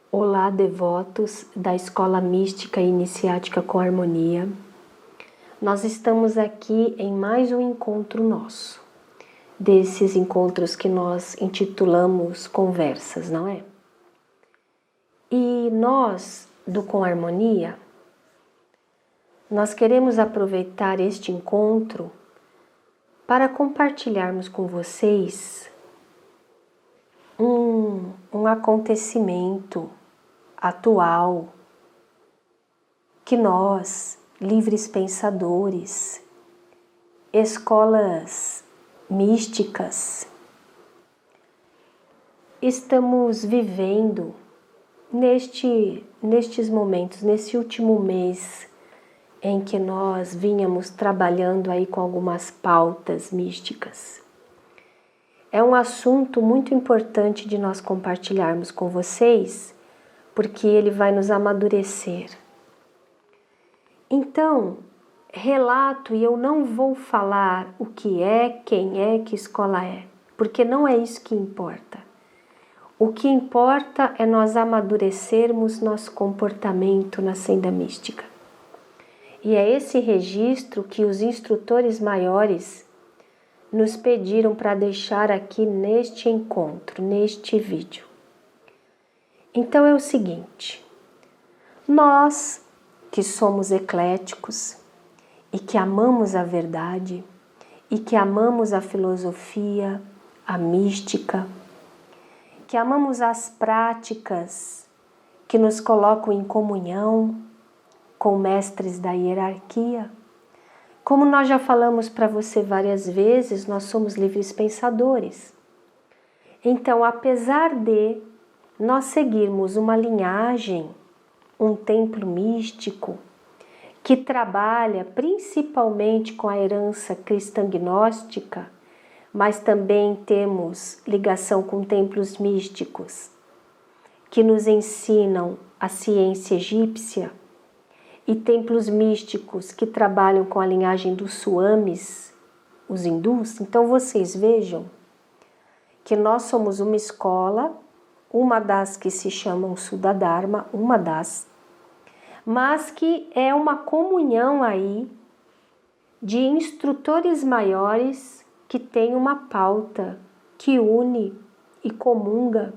Olá, devotos da Escola Mística e Iniciática com Harmonia. Nós estamos aqui em mais um encontro nosso, desses encontros que nós intitulamos conversas, não é? E nós, do Com Harmonia, nós queremos aproveitar este encontro para compartilharmos com vocês um acontecimento atual que nós, livres pensadores, escolas místicas, estamos vivendo nestes momentos, nesse último mês em que nós vínhamos trabalhando aí com algumas pautas místicas. É um assunto muito importante de nós compartilharmos com vocês, porque ele vai nos amadurecer. Então, relato, e eu não vou falar o que é, quem é, que escola é, porque não é isso que importa. O que importa é nós amadurecermos nosso comportamento na senda mística. E é esse registro que os instrutores maiores nos pediram para deixar aqui neste encontro, neste vídeo. Então é o seguinte, nós que somos ecléticos e que amamos a verdade e que amamos a filosofia, a mística, que amamos as práticas que nos colocam em comunhão com mestres da hierarquia, como nós já falamos para você várias vezes, nós somos livres pensadores. Então, apesar de nós seguirmos uma linhagem, um templo místico, que trabalha principalmente com a herança cristã-gnóstica, mas também temos ligação com templos místicos, que nos ensinam a ciência egípcia, e templos místicos que trabalham com a linhagem dos Swamis, os hindus. Então vocês vejam que nós somos uma escola, uma das que se chamam Suddha-dharma, mas que é uma comunhão aí de instrutores maiores que tem uma pauta que une e comunga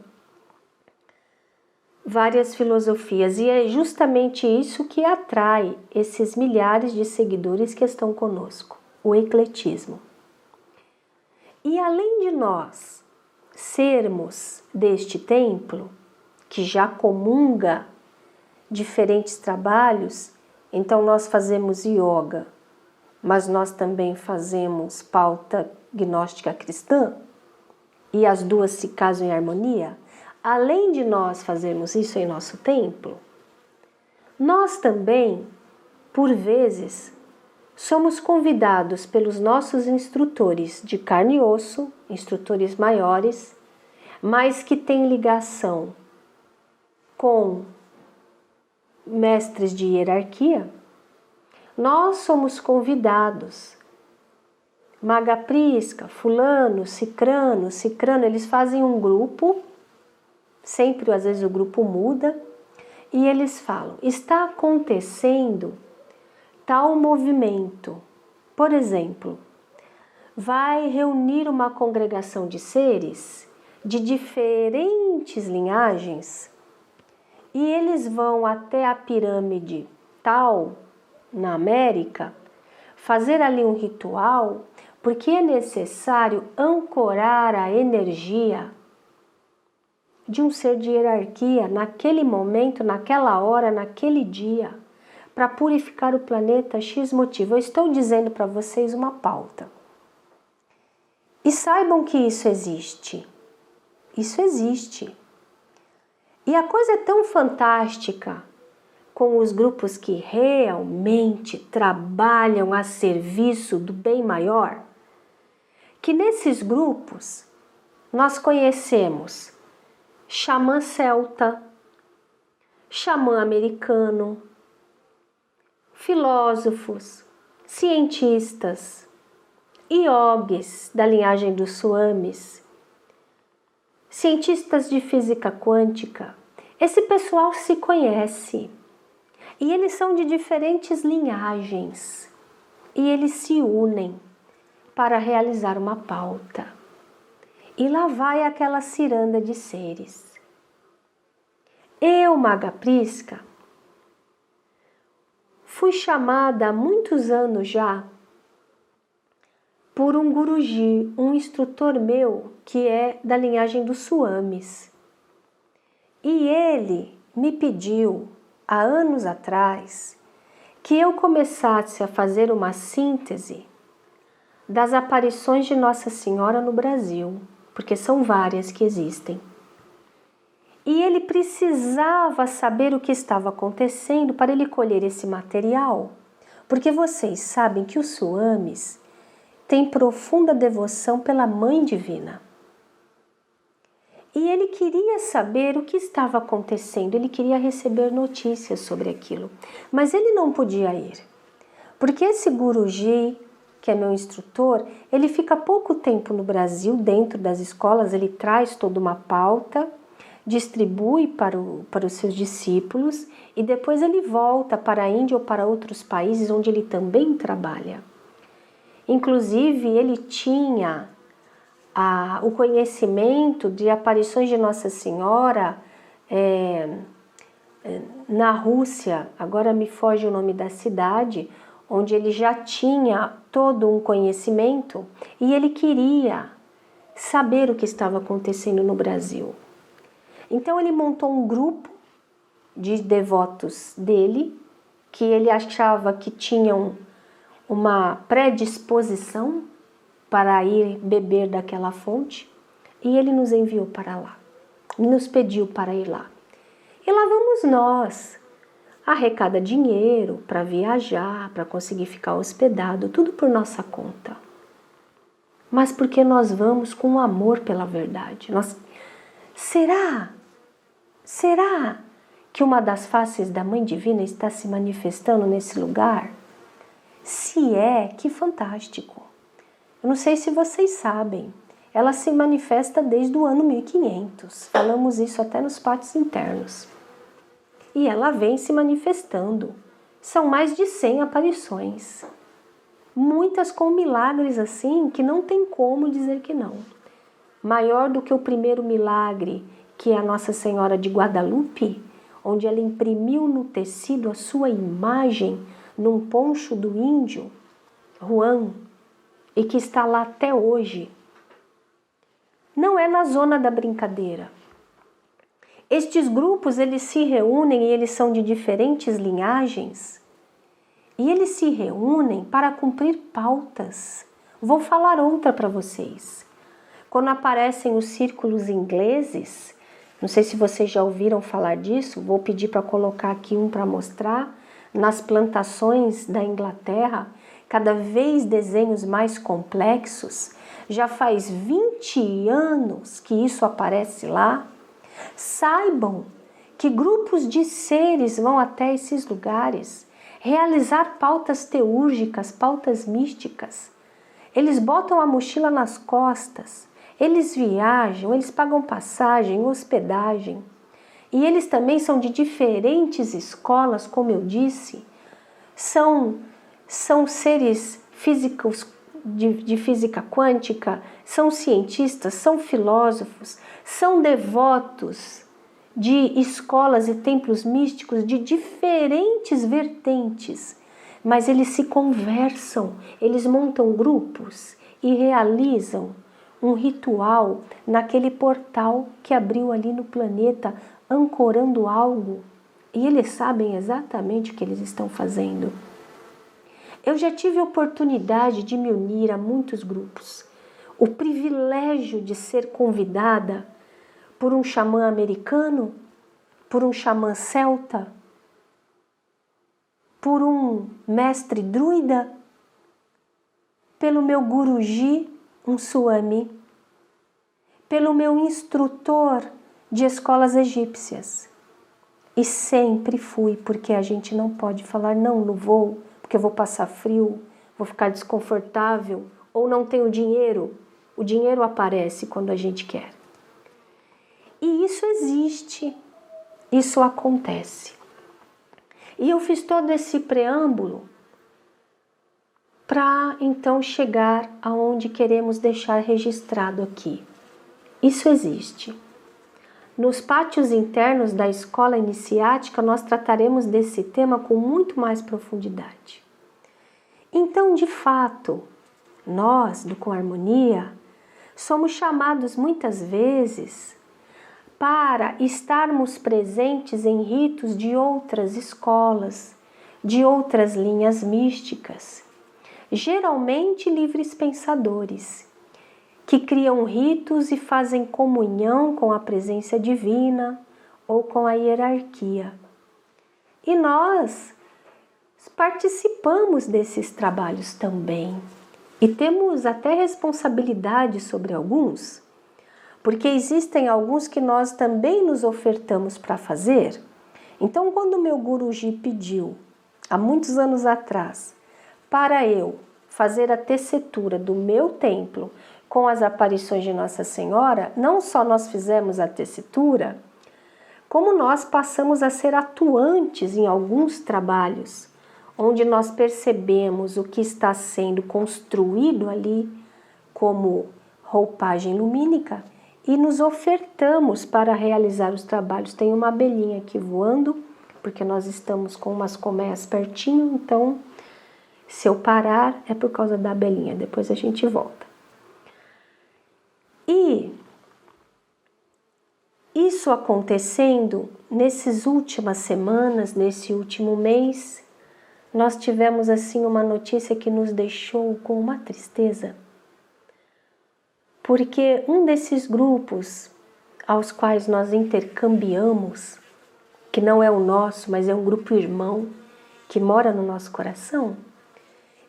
várias filosofias, e é justamente isso que atrai esses milhares de seguidores que estão conosco, o ecletismo. E além de nós sermos deste templo, que já comunga diferentes trabalhos, então nós fazemos yoga, mas nós também fazemos pauta gnóstica cristã, e as duas se casam em harmonia. Além de nós fazermos isso em nosso templo, nós também, por vezes, somos convidados pelos nossos instrutores de carne e osso, instrutores maiores, mas que têm ligação com mestres de hierarquia. Nós somos convidados. Maga Prisca, fulano, cicrano, eles fazem um grupo. Sempre, às vezes, o grupo muda e eles falam, está acontecendo tal movimento. Por exemplo, vai reunir uma congregação de seres de diferentes linhagens e eles vão até a pirâmide tal, na América, fazer ali um ritual, porque é necessário ancorar a energia de um ser de hierarquia naquele momento, naquela hora, naquele dia, para purificar o planeta X motivo. Eu estou dizendo para vocês uma pauta. E saibam que isso existe. Isso existe. E a coisa é tão fantástica com os grupos que realmente trabalham a serviço do bem maior, que nesses grupos nós conhecemos xamã celta, xamã americano, filósofos, cientistas, iogues da linhagem dos Swamis, cientistas de física quântica, Esse pessoal se conhece e eles são de diferentes linhagens e eles se unem para realizar uma pauta. E lá vai aquela ciranda de seres. Eu, Maga Prisca, fui chamada há muitos anos já por um guruji, um instrutor meu que é da linhagem dos Swamis. E ele me pediu, há anos atrás, que eu começasse a fazer uma síntese das aparições de Nossa Senhora no Brasil, porque são várias que existem. E ele precisava saber o que estava acontecendo para ele colher esse material, porque vocês sabem que os Swamis têm profunda devoção pela Mãe Divina. E ele queria saber o que estava acontecendo, ele queria receber notícias sobre aquilo, mas ele não podia ir, porque esse guruji, que é meu instrutor, ele fica pouco tempo no Brasil, dentro das escolas, ele traz toda uma pauta, distribui para os seus discípulos e depois ele volta para a Índia ou para outros países onde ele também trabalha. Inclusive, ele tinha o conhecimento de aparições de Nossa Senhora na Rússia, agora me foge o nome da cidade, onde ele já tinha todo um conhecimento e ele queria saber o que estava acontecendo no Brasil. Então ele montou um grupo de devotos dele, que ele achava que tinham uma predisposição para ir beber daquela fonte, e ele nos enviou para lá, nos pediu para ir lá. E lá vamos nós, arrecada dinheiro para viajar, para conseguir ficar hospedado, tudo por nossa conta. Mas porque nós vamos com amor pela verdade. Será que uma das faces da Mãe Divina está se manifestando nesse lugar? Se é, que fantástico! Eu não sei se vocês sabem, ela se manifesta desde o ano 1500. Falamos isso até nos pátios internos. E ela vem se manifestando. São mais de 100 aparições. Muitas com milagres assim que não tem como dizer que não. Maior do que o primeiro milagre, que é a Nossa Senhora de Guadalupe, onde ela imprimiu no tecido a sua imagem num poncho do índio, Juan, e que está lá até hoje. Não é na zona da brincadeira. Estes grupos, eles se reúnem e eles são de diferentes linhagens e eles se reúnem para cumprir pautas. Vou falar outra para vocês. Quando aparecem os círculos ingleses, não sei se vocês já ouviram falar disso, vou pedir para colocar aqui um para mostrar, nas plantações da Inglaterra, cada vez desenhos mais complexos, já faz 20 anos que isso aparece lá. Saibam que grupos de seres vão até esses lugares realizar pautas teúrgicas, pautas místicas. Eles botam a mochila nas costas, eles viajam, eles pagam passagem, hospedagem. E eles também são de diferentes escolas, como eu disse, são seres físicos de física quântica, são cientistas, são filósofos, são devotos de escolas e templos místicos de diferentes vertentes, mas eles se conversam, eles montam grupos e realizam um ritual naquele portal que abriu ali no planeta, ancorando algo, e eles sabem exatamente o que eles estão fazendo. Eu já tive a oportunidade de me unir a muitos grupos, o privilégio de ser convidada por um xamã americano, por um xamã celta, por um mestre druida, pelo meu guruji, um swami, pelo meu instrutor de escolas egípcias. E sempre fui, porque a gente não pode falar não vou, porque eu vou passar frio, vou ficar desconfortável, ou não tenho dinheiro. O dinheiro aparece quando a gente quer. E isso existe. isso acontece. E eu fiz todo esse preâmbulo para então chegar aonde queremos deixar registrado aqui. Isso existe. Nos pátios internos da escola iniciática, nós trataremos desse tema com muito mais profundidade. Então, de fato, nós, do Com Harmonia, somos chamados muitas vezes para estarmos presentes em ritos de outras escolas, de outras linhas místicas, geralmente livres pensadores, que criam ritos e fazem comunhão com a presença divina ou com a hierarquia. E nós participamos desses trabalhos também e temos até responsabilidade sobre alguns, porque existem alguns que nós também nos ofertamos para fazer. Então, quando o meu Guruji pediu, há muitos anos atrás, para eu fazer a tessitura do meu templo com as aparições de Nossa Senhora, não só nós fizemos a tessitura, como nós passamos a ser atuantes em alguns trabalhos, onde nós percebemos o que está sendo construído ali como roupagem lumínica e nos ofertamos para realizar os trabalhos. Tem uma abelhinha aqui voando, porque nós estamos com umas colmeias pertinho, então se eu parar é por causa da abelhinha, depois a gente volta. E isso acontecendo nessas últimas semanas, nesse último mês, nós tivemos assim uma notícia que nos deixou com uma tristeza. Porque um desses grupos aos quais nós intercambiamos, que não é o nosso, mas é um grupo irmão que mora no nosso coração,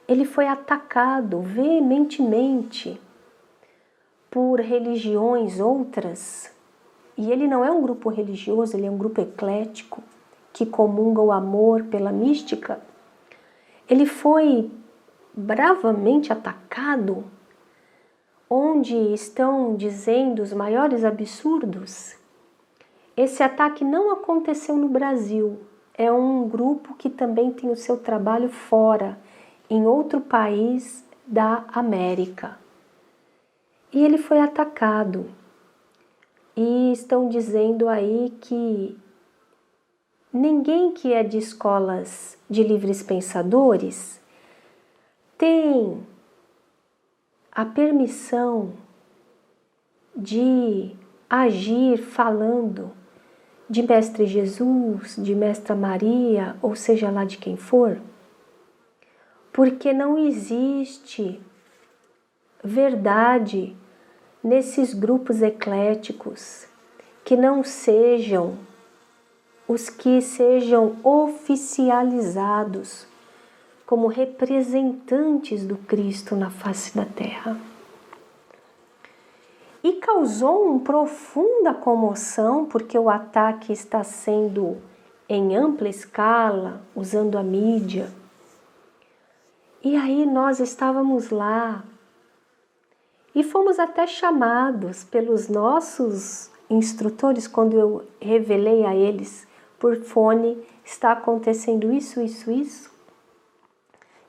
ele foi atacado veementemente por religiões outras. E ele não é um grupo religioso, ele é um grupo eclético que comunga o amor pela mística. Ele foi bravamente atacado, onde estão dizendo os maiores absurdos. Esse ataque não aconteceu no Brasil, é um grupo que também tem o seu trabalho fora, em outro país da América. E ele foi atacado. E estão dizendo aí que ninguém que é de escolas de livres pensadores tem a permissão de agir falando de Mestre Jesus, de Mestra Maria, ou seja lá de quem for, porque não existe verdade nesses grupos ecléticos que não sejam os que sejam oficializados como representantes do Cristo na face da terra. E causou uma profunda comoção, porque o ataque está sendo em ampla escala, usando a mídia. E aí nós estávamos lá e fomos até chamados pelos nossos instrutores, quando eu revelei a eles por fone, está acontecendo isso, isso, isso.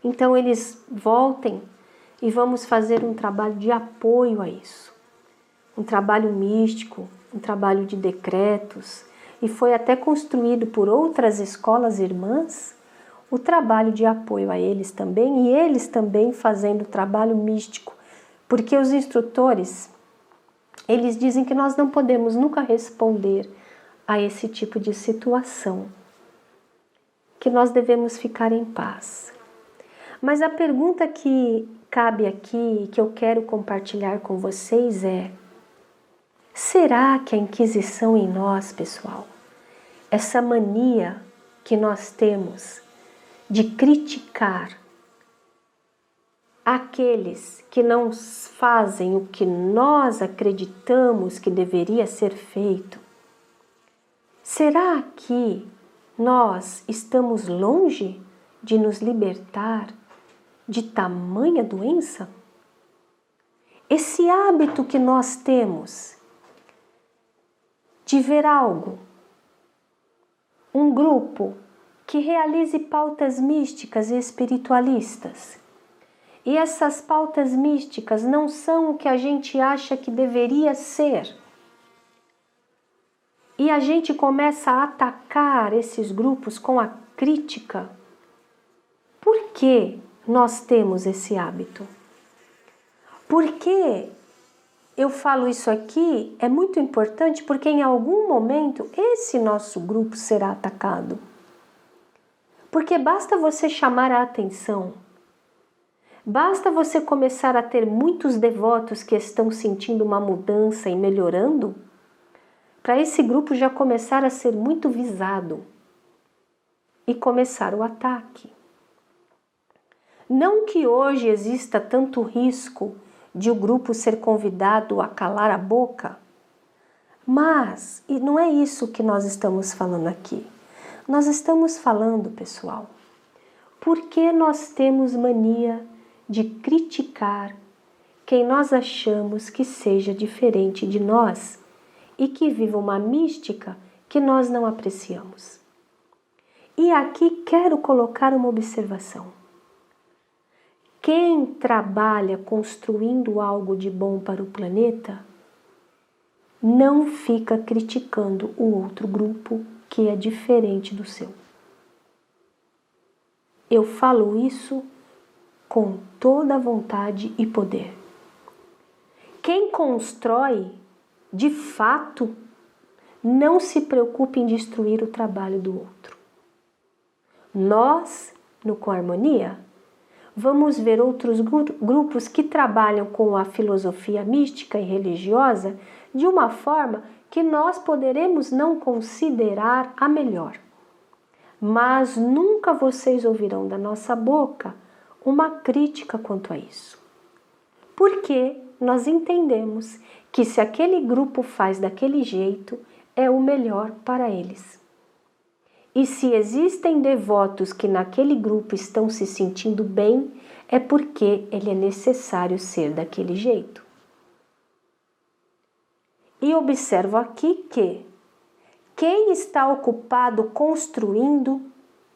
Então eles voltem e vamos fazer um trabalho de apoio a isso. Um trabalho místico, um trabalho de decretos. E foi até construído por outras escolas irmãs o trabalho de apoio a eles também, e eles também fazendo trabalho místico. Porque os instrutores, eles dizem que nós não podemos nunca responder a esse tipo de situação, que nós devemos ficar em paz. Mas a pergunta que cabe aqui, que eu quero compartilhar com vocês é: será que a Inquisição em nós, pessoal, essa mania que nós temos de criticar aqueles que não fazem o que nós acreditamos que deveria ser feito, será que nós estamos longe de nos libertar de tamanha doença? Esse hábito que nós temos de ver algo um grupo que realize pautas místicas e espiritualistas. E essas pautas místicas não são o que a gente acha que deveria ser. E a gente começa a atacar esses grupos com a crítica. Por que nós temos esse hábito? Por que eu falo isso aqui? É muito importante porque em algum momento esse nosso grupo será atacado. Porque basta você chamar a atenção, basta você começar a ter muitos devotos que estão sentindo uma mudança e melhorando, para esse grupo já começar a ser muito visado e começar o ataque. Não que hoje exista tanto risco de o grupo ser convidado a calar a boca, mas e não é isso que nós estamos falando aqui. Nós estamos falando, pessoal, por que nós temos mania de criticar quem nós achamos que seja diferente de nós e que viva uma mística que nós não apreciamos. E aqui quero colocar uma observação. Quem trabalha construindo algo de bom para o planeta não fica criticando o outro grupo que é diferente do seu. Eu falo isso com toda a vontade e poder. Quem constrói, de fato, não se preocupa em destruir o trabalho do outro. Nós, no Com Harmonia, vamos ver outros grupos que trabalham com a filosofia mística e religiosa de uma forma que nós poderemos não considerar a melhor. Mas nunca vocês ouvirão da nossa boca uma crítica quanto a isso. Porque nós entendemos que se aquele grupo faz daquele jeito, é o melhor para eles. E se existem devotos que naquele grupo estão se sentindo bem, é porque ele é necessário ser daquele jeito. E observo aqui que quem está ocupado construindo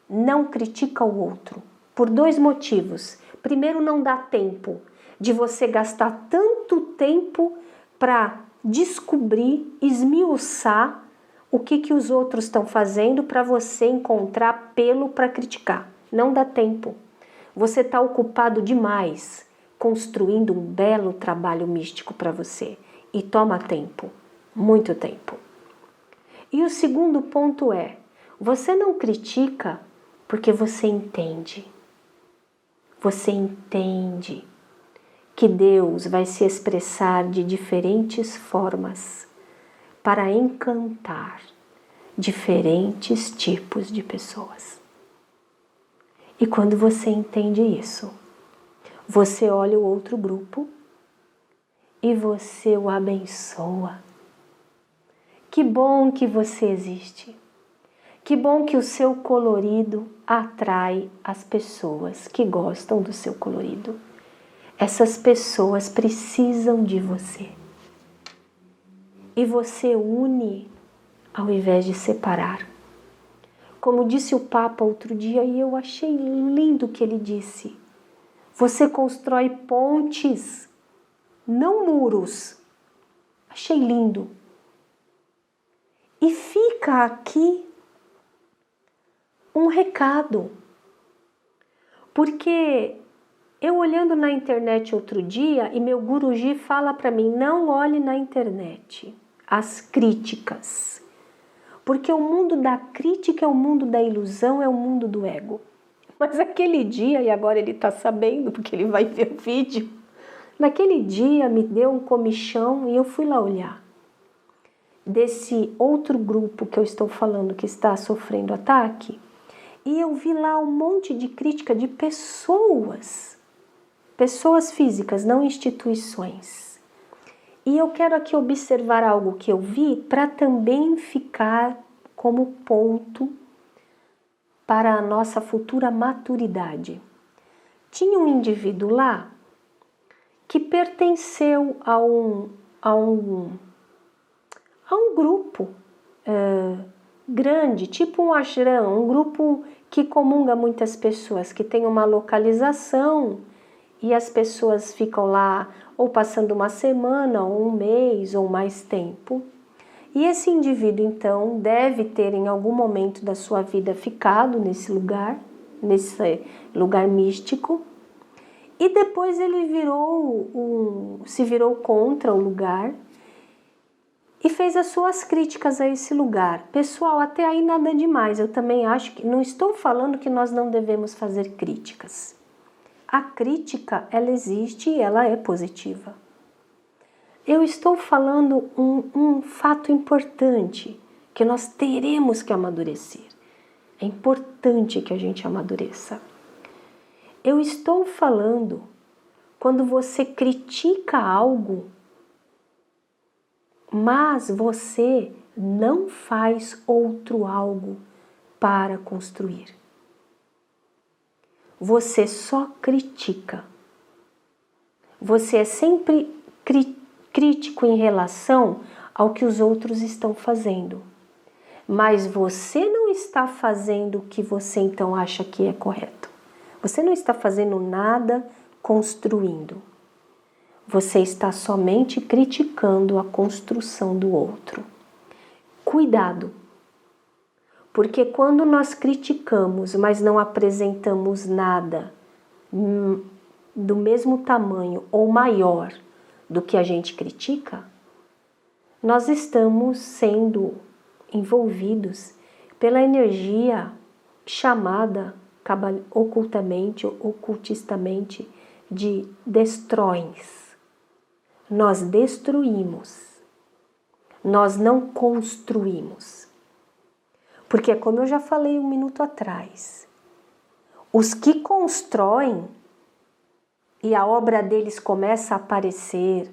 não critica o outro, por dois motivos. Primeiro, não dá tempo de você gastar tanto tempo para descobrir, esmiuçar o que os outros estão fazendo para você encontrar pelo para criticar. Não dá tempo. Você está ocupado demais construindo um belo trabalho místico para você. E toma tempo, muito tempo. E o segundo ponto é, você não critica porque você entende. Você entende que Deus vai se expressar de diferentes formas para encantar diferentes tipos de pessoas. E quando você entende isso, você olha o outro grupo e você o abençoa. Que bom que você existe. Que bom que o seu colorido atrai as pessoas que gostam do seu colorido. Essas pessoas precisam de você. E você une ao invés de separar. Como disse o Papa outro dia, e eu achei lindo o que ele disse. Você constrói pontes, não muros. Achei lindo. E fica aqui um recado. Porque eu olhando na internet outro dia e meu guruji fala para mim, não olhe na internet as críticas. Porque o mundo da crítica é o mundo da ilusão, é o mundo do ego. Mas aquele dia, e agora ele está sabendo porque ele vai ver o vídeo, naquele dia me deu um comichão e eu fui lá olhar. Desse outro grupo que eu estou falando que está sofrendo ataque, e eu vi lá um monte de crítica de pessoas físicas, não instituições. E eu quero aqui observar algo que eu vi para também ficar como ponto para a nossa futura maturidade. Tinha um indivíduo lá que pertenceu a um grupo grande, tipo um ashram, um grupo que comunga muitas pessoas, que tem uma localização e as pessoas ficam lá ou passando uma semana, ou um mês, ou mais tempo. E esse indivíduo, então, deve ter em algum momento da sua vida ficado nesse lugar místico, e depois ele se virou contra o lugar e fez as suas críticas a esse lugar. Pessoal, até aí nada demais. Eu também acho que não estou falando que nós não devemos fazer críticas. A crítica, ela existe e ela é positiva. Eu estou falando um fato importante que nós teremos que amadurecer. É importante que a gente amadureça. Eu estou falando quando você critica algo, mas você não faz outro algo para construir. Você só critica. Você é sempre crítico em relação ao que os outros estão fazendo. Mas você não está fazendo o que você então acha que é correto. Você não está fazendo nada construindo. Você está somente criticando a construção do outro. Cuidado! Porque quando nós criticamos, mas não apresentamos nada do mesmo tamanho ou maior do que a gente critica, nós estamos sendo envolvidos pela energia chamada ocultistamente de destroins. Nós destruímos, nós não construímos. Porque, como eu já falei um minuto atrás, os que constroem e a obra deles começa a aparecer,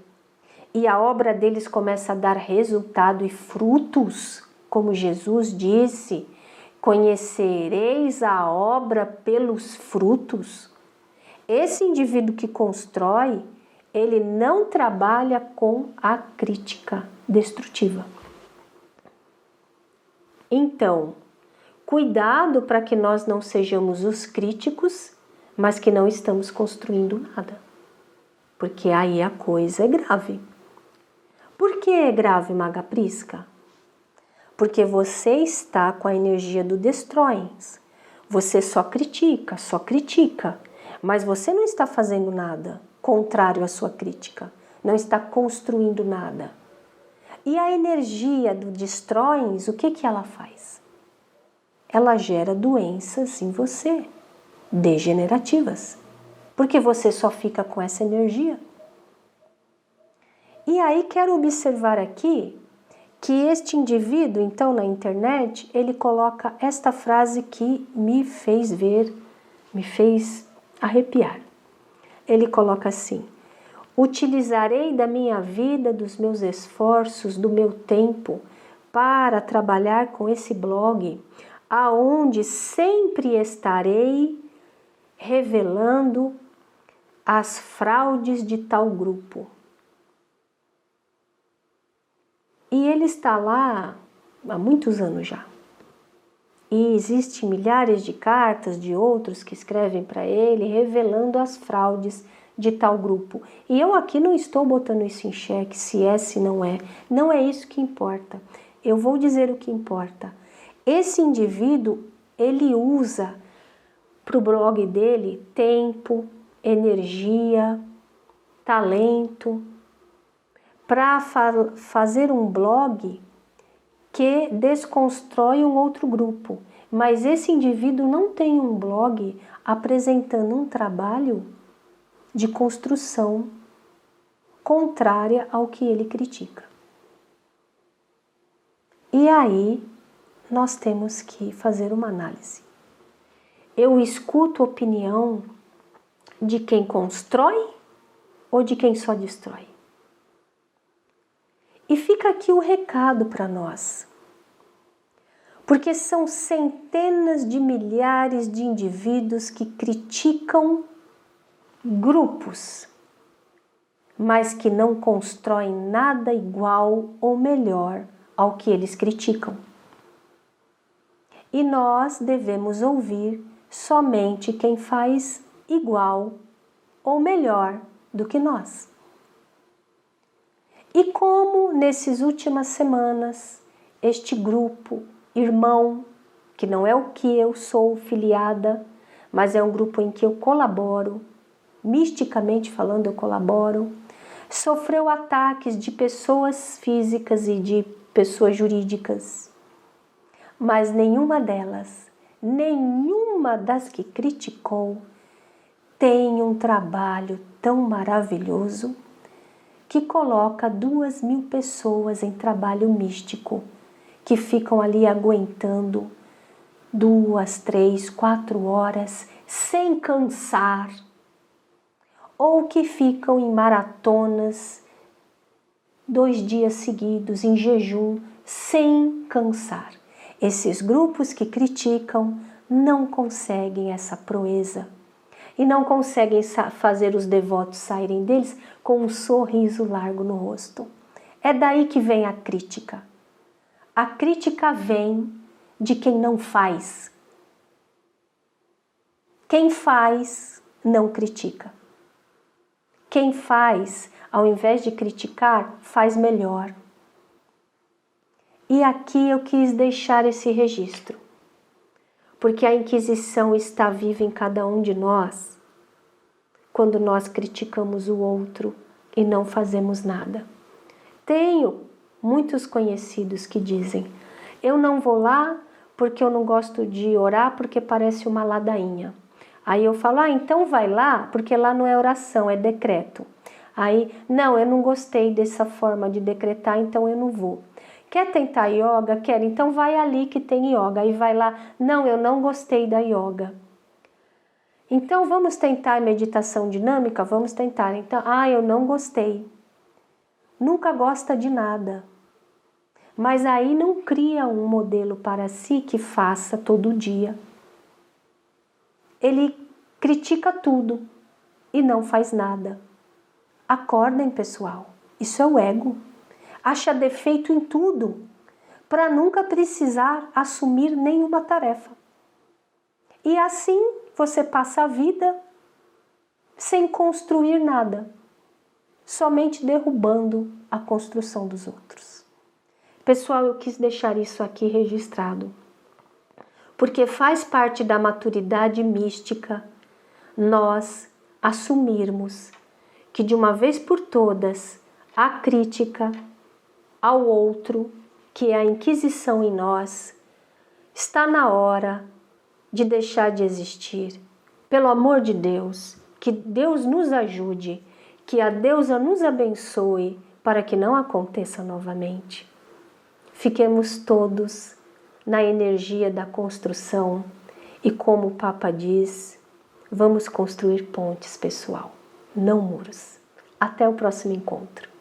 e a obra deles começa a dar resultado e frutos, como Jesus disse, conhecereis a obra pelos frutos. Esse indivíduo que constrói, ele não trabalha com a crítica destrutiva. Então, cuidado para que nós não sejamos os críticos, mas que não estamos construindo nada. Porque aí a coisa é grave. Por que é grave, Maga Prisca? Porque você está com a energia do destroins. Você só critica, mas você não está fazendo nada contrário à sua crítica, não está construindo nada. E a energia do destroins, o que ela faz? Ela gera doenças em você, degenerativas, porque você só fica com essa energia. E aí quero observar aqui que este indivíduo, então, na internet, ele coloca esta frase que me fez arrepiar. Ele coloca assim: utilizarei da minha vida, dos meus esforços, do meu tempo para trabalhar com esse blog, aonde sempre estarei revelando as fraudes de tal grupo. E ele está lá há muitos anos já. E existem milhares de cartas de outros que escrevem para ele revelando as fraudes de tal grupo. E eu aqui não estou botando isso em xeque, se é, se não é. Não é isso que importa. Eu vou dizer o que importa. Esse indivíduo, ele usa para o blog dele tempo, energia, talento, para fazer um blog que desconstrói um outro grupo. Mas esse indivíduo não tem um blog apresentando um trabalho de construção contrária ao que ele critica. E aí nós temos que fazer uma análise. Eu escuto a opinião de quem constrói ou de quem só destrói? E fica aqui o recado para nós. Porque são centenas de milhares de indivíduos que criticam grupos, mas que não constroem nada igual ou melhor ao que eles criticam. e nós devemos ouvir somente quem faz igual ou melhor do que nós. E como nessas últimas semanas, este grupo, irmão, que não é o que eu sou filiada, mas é um grupo em que eu colaboro, misticamente falando eu colaboro, sofreu ataques de pessoas físicas e de pessoas jurídicas, mas nenhuma das que criticou tem um trabalho tão maravilhoso que coloca 2.000 pessoas em trabalho místico, que ficam ali aguentando 2, 3, 4 horas sem cansar, ou que ficam em maratonas 2 dias seguidos em jejum sem cansar. Esses grupos que criticam não conseguem essa proeza e não conseguem fazer os devotos saírem deles com um sorriso largo no rosto. É daí que vem a crítica. A crítica vem de quem não faz. Quem faz não critica. Quem faz, ao invés de criticar, faz melhor. E aqui eu quis deixar esse registro, porque a Inquisição está viva em cada um de nós quando nós criticamos o outro e não fazemos nada. Tenho muitos conhecidos que dizem: eu não vou lá porque eu não gosto de orar porque parece uma ladainha. Aí eu falo: então vai lá porque lá não é oração, é decreto. Aí, não, eu não gostei dessa forma de decretar, então eu não vou. Quer tentar yoga? Quer, então vai ali que tem yoga. Aí vai lá: não, eu não gostei da yoga. Então vamos tentar meditação dinâmica? Vamos tentar. Então, eu não gostei. Nunca gosta de nada. Mas aí não cria um modelo para si que faça todo dia. Ele critica tudo e não faz nada. Acordem, pessoal. Isso é o ego. Acha defeito em tudo para nunca precisar assumir nenhuma tarefa. E assim você passa a vida sem construir nada, somente derrubando a construção dos outros. Pessoal, eu quis deixar isso aqui registrado, porque faz parte da maturidade mística nós assumirmos que de uma vez por todas a crítica ao outro, que é a Inquisição em nós, está na hora de deixar de existir. Pelo amor de Deus, que Deus nos ajude, que a deusa nos abençoe para que não aconteça novamente. Fiquemos todos na energia da construção e, como o Papa diz, vamos construir pontes, pessoal, não muros. Até o próximo encontro.